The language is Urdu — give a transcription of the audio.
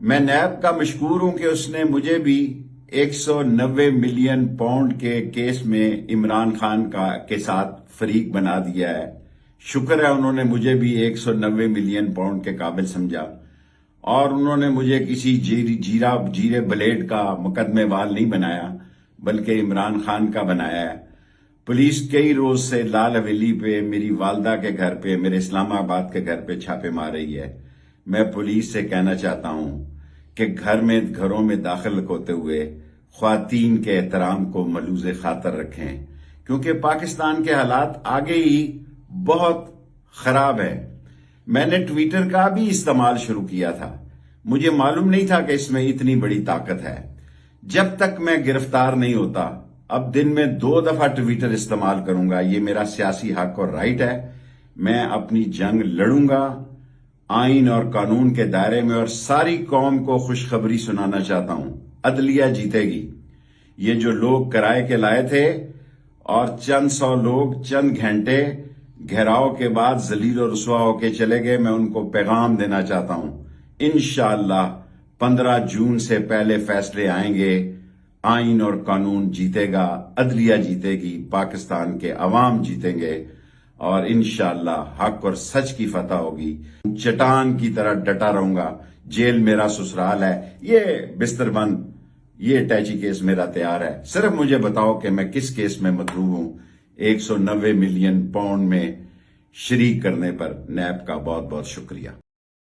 میں نیب کا مشکور ہوں کہ اس نے مجھے بھی 190 ملین پاؤنڈ کے کیس میں عمران خان کے ساتھ فریق بنا دیا ہے۔ شکر ہے انہوں نے مجھے بھی 190 ملین پاؤنڈ کے قابل سمجھا، اور انہوں نے مجھے کسی جیرے بلیڈ کا مقدمے وال نہیں بنایا، بلکہ عمران خان کا بنایا ہے۔ پولیس کئی روز سے لال حویلی پہ، میری والدہ کے گھر پہ، میرے اسلام آباد کے گھر پہ چھاپے مار رہی ہے۔ میں پولیس سے کہنا چاہتا ہوں کہ گھروں میں داخل ہوتے ہوئے خواتین کے احترام کو ملوز خاطر رکھیں، کیونکہ پاکستان کے حالات آگے ہی بہت خراب ہے۔ میں نے ٹویٹر کا بھی استعمال شروع کیا تھا، مجھے معلوم نہیں تھا کہ اس میں اتنی بڑی طاقت ہے۔ جب تک میں گرفتار نہیں ہوتا، اب دن میں 2 دفعہ ٹویٹر استعمال کروں گا، یہ میرا سیاسی حق اور رائٹ ہے۔ میں اپنی جنگ لڑوں گا آئین اور قانون کے دائرے میں، اور ساری قوم کو خوشخبری سنانا چاہتا ہوں، عدلیہ جیتے گی۔ یہ جو لوگ کرائے کے لائے تھے اور چند سو لوگ چند گھنٹے گھیراؤ کے بعد ذلیل و رسوا ہو کے چلے گئے، میں ان کو پیغام دینا چاہتا ہوں، انشاءاللہ 15 جون سے پہلے فیصلے آئیں گے، آئین اور قانون جیتے گا، عدلیہ جیتے گی، پاکستان کے عوام جیتیں گے، اور انشاءاللہ حق اور سچ کی فتح ہوگی۔ چٹان کی طرح ڈٹا رہوں گا، جیل میرا سسرال ہے، یہ بستر بند، یہ اٹیچی کیس میرا تیار ہے۔ صرف مجھے بتاؤ کہ میں کس کیس میں مطلوب ہوں۔ 190 ملین پاؤنڈ میں شریک کرنے پر نیب کا بہت بہت شکریہ۔